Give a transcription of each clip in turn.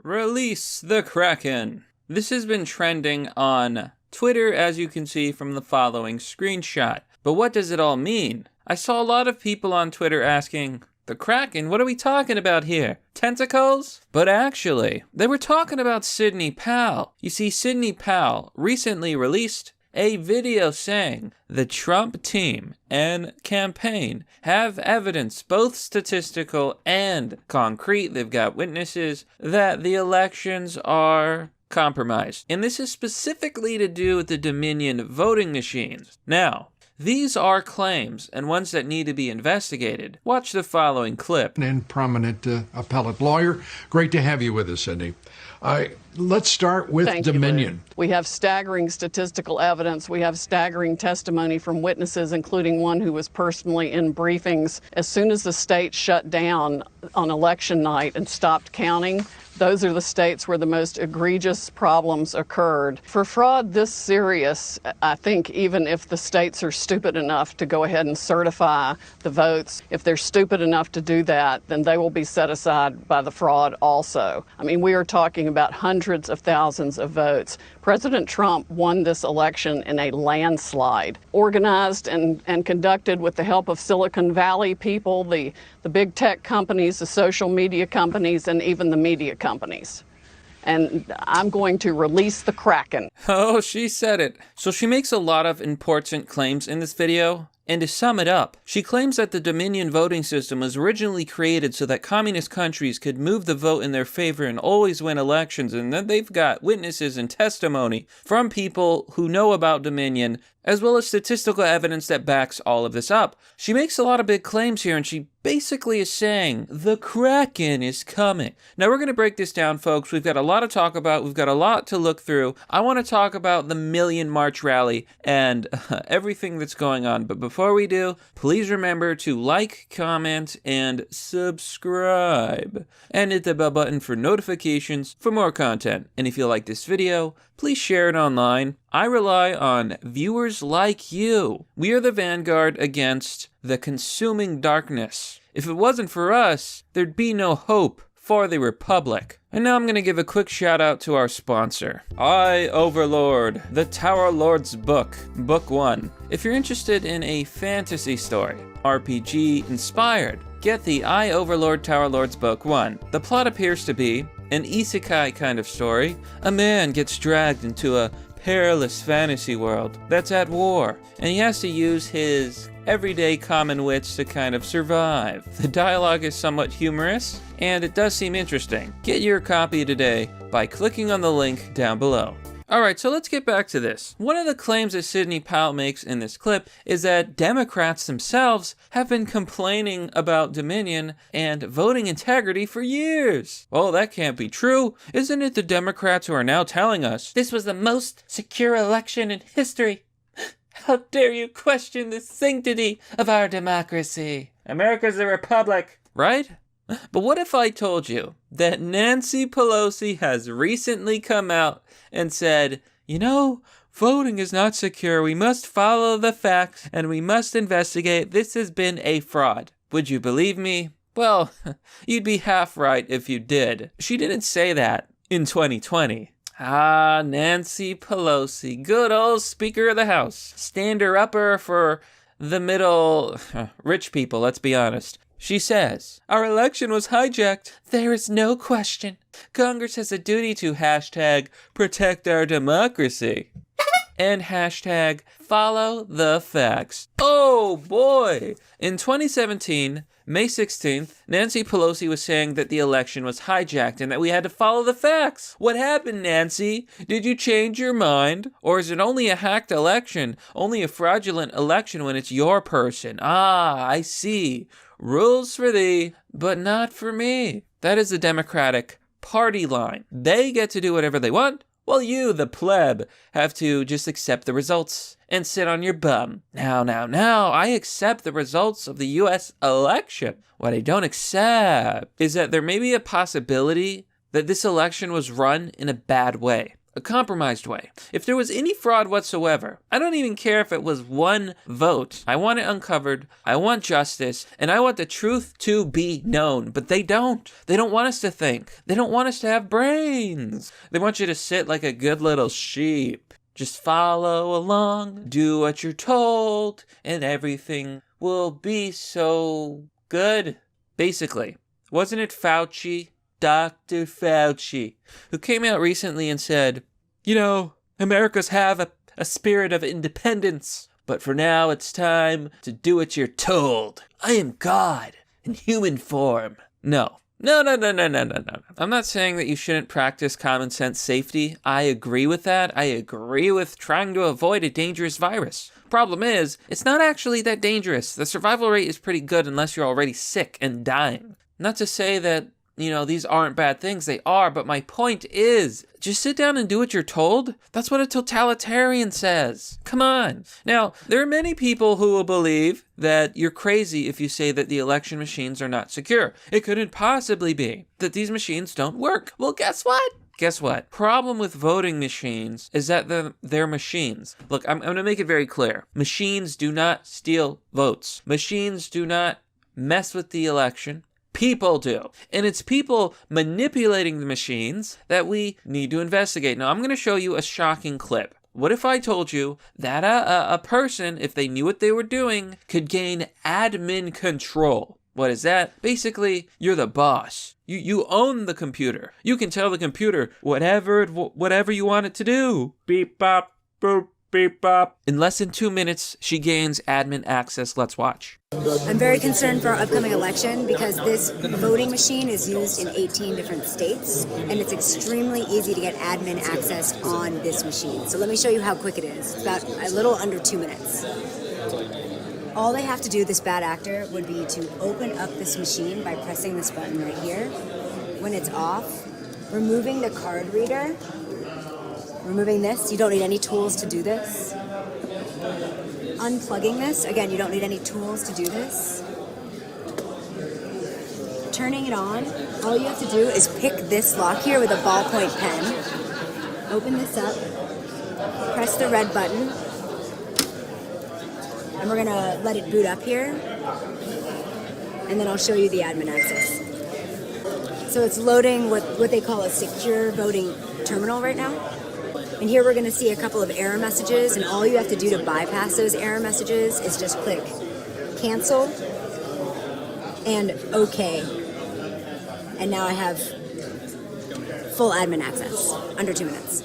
Release the Kraken. This has been trending on Twitter, as you can see from the following screenshot. But what does it all mean? I saw a lot of people on Twitter asking, the Kraken? What are we talking about here? Tentacles? But actually, they were talking about Sidney Powell. You see, Sidney Powell recently released a video saying the Trump team and campaign have evidence, both statistical and concrete, they've got witnesses, that the elections are compromised. And this is specifically to do with the Dominion voting machines. Now, these are claims and ones that need to be investigated. Watch the following clip. And prominent appellate lawyer. Great to have you with us, Sidney. Let's start with Dominion. We have staggering statistical evidence. We have staggering testimony from witnesses, including one who was personally in briefings. As soon as the state shut down on election night and stopped counting, those are the states where the most egregious problems occurred. For fraud this serious, I think even if the states are stupid enough to go ahead and certify the votes, if they're stupid enough to do that, then they will be set aside by the fraud also. I mean, we are talking about hundreds of thousands of votes. President Trump won this election in a landslide, organized and conducted with the help of Silicon Valley people, the big tech companies, the social media companies, and even the media companies. And I'm going to release the Kraken. Oh, she said it. So she makes a lot of important claims in this video. And to sum it up, she claims that the Dominion voting system was originally created so that communist countries could move the vote in their favor and always win elections, and that they've got witnesses and testimony from people who know about Dominion, as well as statistical evidence that backs all of this up. She makes a lot of big claims here, and she basically is saying, the Kraken is coming. Now we're going to break this down, folks. We've got a lot to talk about. We've got a lot to look through. I want to talk about the Million March rally and everything that's going on. But before we do, please remember to like, comment, and subscribe. And hit the bell button for notifications for more content. And if you like this video, please share it online. I rely on viewers like you. We are the vanguard against the consuming darkness. If it wasn't for us, there'd be no hope for the Republic. And now I'm going to give a quick shout out to our sponsor, I Overlord, the Tower Lord's Book, Book 1. If you're interested in a fantasy story, RPG inspired, get the I Overlord Tower Lord's Book 1. The plot appears to be an isekai kind of story. A man gets dragged into a perilous fantasy world that's at war, and he has to use his everyday common wits to kind of survive. The dialogue is somewhat humorous, and it does seem interesting. Get your copy today by clicking on the link down below. Alright, so let's get back to this. One of the claims that Sidney Powell makes in this clip is that Democrats themselves have been complaining about Dominion and voting integrity for years. Well, that can't be true. Isn't it the Democrats who are now telling us this was the most secure election in history? How dare you question the sanctity of our democracy? America's a republic, right? But what if I told you that Nancy Pelosi has recently come out and said, you know, voting is not secure. We must follow the facts and we must investigate. This has been a fraud. Would you believe me? Well, you'd be half right if you did. She didn't say that in 2020. Ah, Nancy Pelosi, good old Speaker of the House. Stander-upper for the middle rich people, let's be honest. She says, our election was hijacked. There is no question. Congress has a duty to hashtag protect our democracy. And hashtag follow the facts. Oh boy! In 2017, May 16th, Nancy Pelosi was saying that the election was hijacked and that we had to follow the facts. What happened, Nancy? Did you change your mind? Or is it only a hacked election? Only a fraudulent election when it's your person? Ah, I see. Rules for thee, but not for me. That is the Democratic Party line. They get to do whatever they want, while you, the pleb, have to just accept the results and sit on your bum. Now, I accept the results of the U.S. election. What I don't accept is that there may be a possibility that this election was run in a bad way. a compromised way. If there was any fraud whatsoever, I don't even care if it was one vote. I want it uncovered, I want justice, and I want the truth to be known. But they don't. They don't want us to think. They don't want us to have brains. They want you to sit like a good little sheep. Just follow along, do what you're told, and everything will be so good. Basically, wasn't it Fauci? Dr. Fauci, who came out recently and said, you know, Americans have a spirit of independence, but for now it's time to do what you're told. I am God in human form. No. No. I'm not saying that you shouldn't practice common sense safety. I agree with that. I agree with trying to avoid a dangerous virus. Problem is, it's not actually that dangerous. The survival rate is pretty good unless you're already sick and dying. Not to say that, you know, these aren't bad things. They are, but my point is, just sit down and do what you're told. That's what a totalitarian says. Come on. Now, there are many people who will believe that you're crazy if you say that the election machines are not secure. It couldn't possibly be that these machines don't work. Well, guess what? Guess what? Problem with voting machines is that they're machines. Look, I'm going to make it very clear. Machines do not steal votes. Machines do not mess with the election. People do. And it's people manipulating the machines that we need to investigate. Now, I'm going to show you a shocking clip. What if I told you that a person, if they knew what they were doing, could gain admin control? What is that? Basically, you're the boss. You own the computer. You can tell the computer whatever you want it to do. Beep, bop, boop. Beep, bop. In less than 2 minutes, she gains admin access. Let's watch. I'm very concerned for our upcoming election because this voting machine is used in 18 different states, and it's extremely easy to get admin access on this machine. So let me show you how quick it is. It's about a little under 2 minutes. All they have to do, this bad actor, would be to open up this machine by pressing this button right here. When it's off, removing the card reader, removing this, you don't need any tools to do this. Unplugging this, again, you don't need any tools to do this. Turning it on, all you have to do is pick this lock here with a ballpoint pen. Open this up, press the red button, and we're gonna let it boot up here, and then I'll show you the admin access. So it's loading what they call a secure voting terminal right now. And here we're going to see a couple of error messages, and all you have to do to bypass those error messages is just click cancel and OK. And now I have full admin access, under 2 minutes.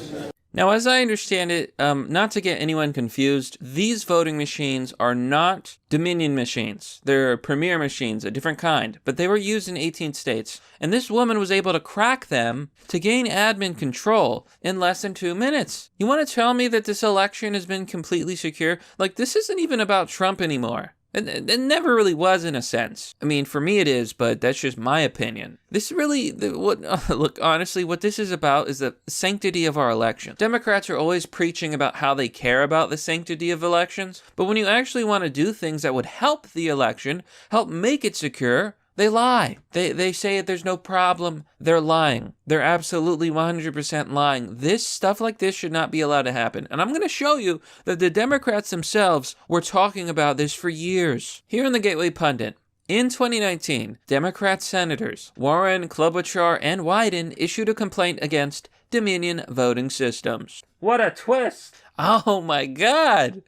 Now, as I understand it, not to get anyone confused, these voting machines are not Dominion machines. They're Premier machines, a different kind, but they were used in 18 states. And this woman was able to crack them to gain admin control in less than 2 minutes. You want to tell me that this election has been completely secure? Like, this isn't even about Trump anymore. It never really was, in a sense. I mean, for me it is, but that's just my opinion. This really, look, honestly, what this is about is the sanctity of our election. Democrats are always preaching about how they care about the sanctity of elections, but when you actually want to do things that would help the election, help make it secure, they lie. They say that there's no problem. They're lying. They're absolutely 100% lying. This stuff like this should not be allowed to happen. And I'm going to show you that the Democrats themselves were talking about this for years. Here in the Gateway Pundit, in 2019, Democrat senators Warren, Klobuchar, and Wyden issued a complaint against Dominion voting systems. What a twist! Oh my God!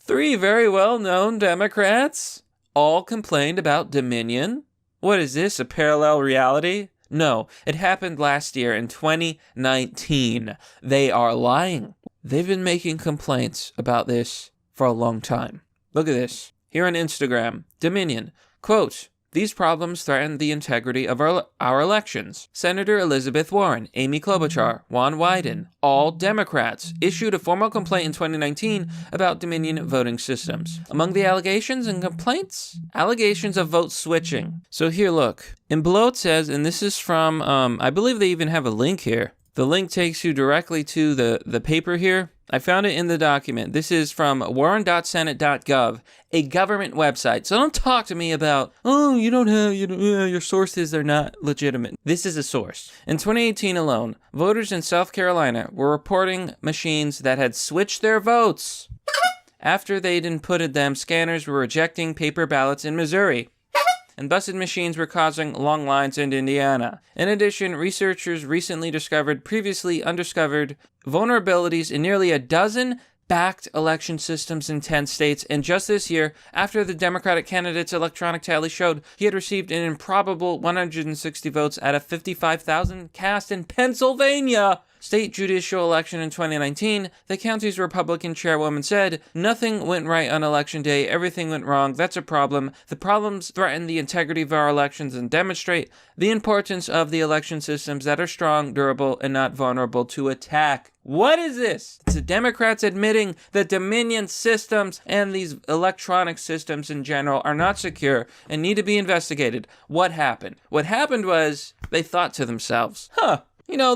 3 very well-known Democrats all complained about Dominion? What is this, a parallel reality? No, it happened last year in 2019. They are lying. They've been making complaints about this for a long time. Look at this. Here on Instagram, Dominion, quote, "These problems threaten the integrity of our elections. Senator Elizabeth Warren, Amy Klobuchar, Juan Wyden, all Democrats, issued a formal complaint in 2019 about Dominion voting systems. Among the allegations and complaints, allegations of vote switching." So here, look. And below it says, and this is from, I believe they even have a link here. The link takes you directly to the paper here. I found it in the document. This is from warren.senate.gov, a government website. So don't talk to me about, oh, your sources are not legitimate. This is a source. In 2018 alone, voters in South Carolina were reporting machines that had switched their votes. After they'd inputted them, scanners were rejecting paper ballots in Missouri. And busted machines were causing long lines in Indiana. In addition, researchers recently discovered previously undiscovered vulnerabilities in nearly a dozen backed election systems in 10 states. And just this year, after the Democratic candidate's electronic tally showed he had received an improbable 160 votes out of 55,000 cast in Pennsylvania state judicial election in 2019, the county's Republican chairwoman said, "Nothing went right on election day. Everything went wrong. That's a problem. The problems threaten the integrity of our elections and demonstrate the importance of the election systems that are strong, durable, and not vulnerable to attack." What is this? It's the Democrats admitting that Dominion systems and these electronic systems in general are not secure and need to be investigated. What happened? What happened was they thought to themselves,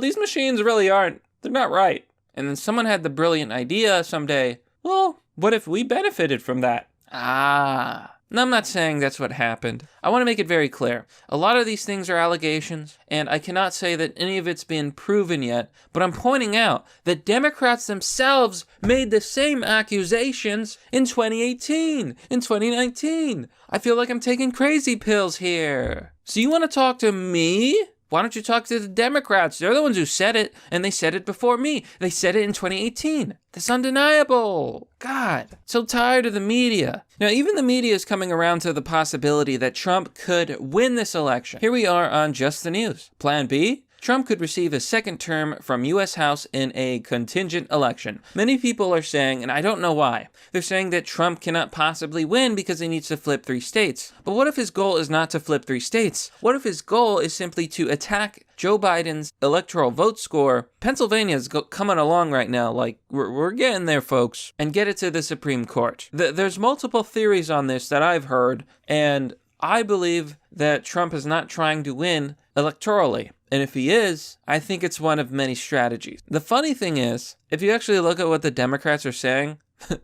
these machines really they're not right. And then someone had the brilliant idea someday, well, what if we benefited from that? Now, I'm not saying that's what happened. I want to make it very clear. A lot of these things are allegations, and I cannot say that any of it's been proven yet, but I'm pointing out that Democrats themselves made the same accusations in 2018, in 2019. I feel like I'm taking crazy pills here. So you want to talk to me? Why don't you talk to the Democrats? They're the ones who said it, and they said it before me. They said it in 2018. That's undeniable. God, so tired of the media. Now, even the media is coming around to the possibility that Trump could win this election. Here we are on Just the News. Plan B? Trump could receive a second term from U.S. House in a contingent election. Many people are saying, and I don't know why, they're saying that Trump cannot possibly win because he needs to flip 3 states. But what if his goal is not to flip 3 states? What if his goal is simply to attack Joe Biden's electoral vote score? Pennsylvania's coming along right now, like, we're getting there, folks, and get it to the Supreme Court. There's multiple theories on this that I've heard, and I believe that Trump is not trying to win electorally. And if he is, I think it's one of many strategies. The funny thing is, if you actually look at what the Democrats are saying, here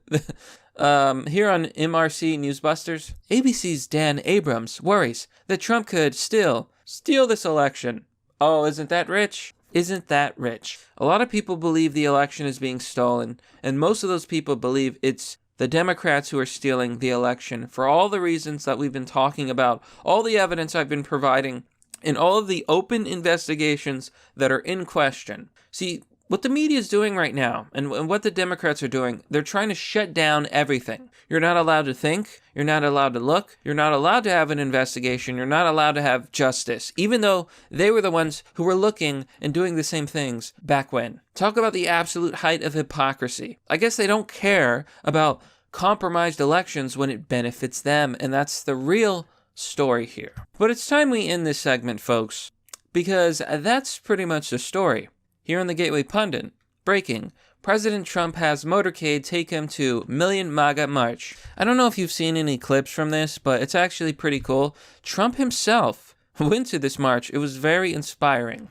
on MRC Newsbusters, ABC's Dan Abrams worries that Trump could still steal this election. Oh, isn't that rich? Isn't that rich? A lot of people believe the election is being stolen, and most of those people believe it's the Democrats who are stealing the election for all the reasons that we've been talking about, all the evidence I've been providing, in all of the open investigations that are in question. See, what the media is doing right now, and what the Democrats are doing, they're trying to shut down everything. You're not allowed to think, you're not allowed to look, you're not allowed to have an investigation, you're not allowed to have justice, even though they were the ones who were looking and doing the same things back when. Talk about the absolute height of hypocrisy. I guess they don't care about compromised elections when it benefits them, and that's the real story here. But it's time we end this segment, folks, because that's pretty much the story. Here on the Gateway Pundit, breaking: President Trump has motorcade take him to Million MAGA March. I don't know if you've seen any clips from this, but it's actually pretty cool. Trump himself went to this march. It was very inspiring.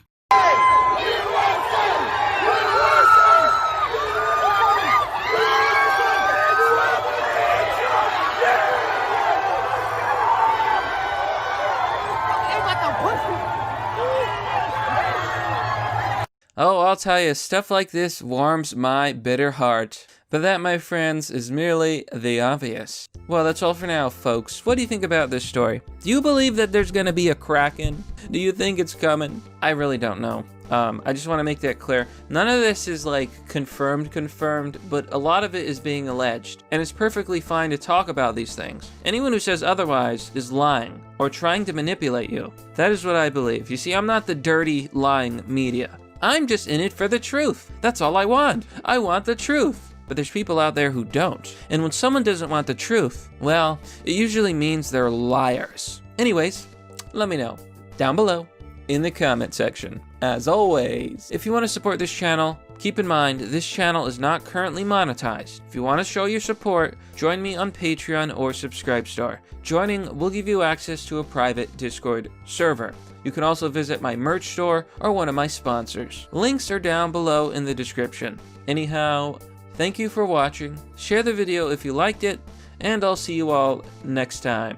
Oh, I'll tell you, stuff like this warms my bitter heart. But that, my friends, is merely the obvious. Well, that's all for now, folks. What do you think about this story? Do you believe that there's gonna be a Kraken? Do you think it's coming? I really don't know. I just want to make that clear. None of this is like confirmed, but a lot of it is being alleged. And it's perfectly fine to talk about these things. Anyone who says otherwise is lying or trying to manipulate you. That is what I believe. You see, I'm not the dirty, lying media. I'm just in it for the truth. That's all I want. I want the truth. But there's people out there who don't. And when someone doesn't want the truth, well, it usually means they're liars. Anyways, let me know down below in the comment section. As always, if you want to support this channel, Keep in mind, this channel is not currently monetized. If you want to show your support, join me on Patreon or Subscribestar. Joining will give you access to a private Discord server. You can also visit my merch store or one of my sponsors. Links are down below in the description. Anyhow, thank you for watching, share the video if you liked it, and I'll see you all next time.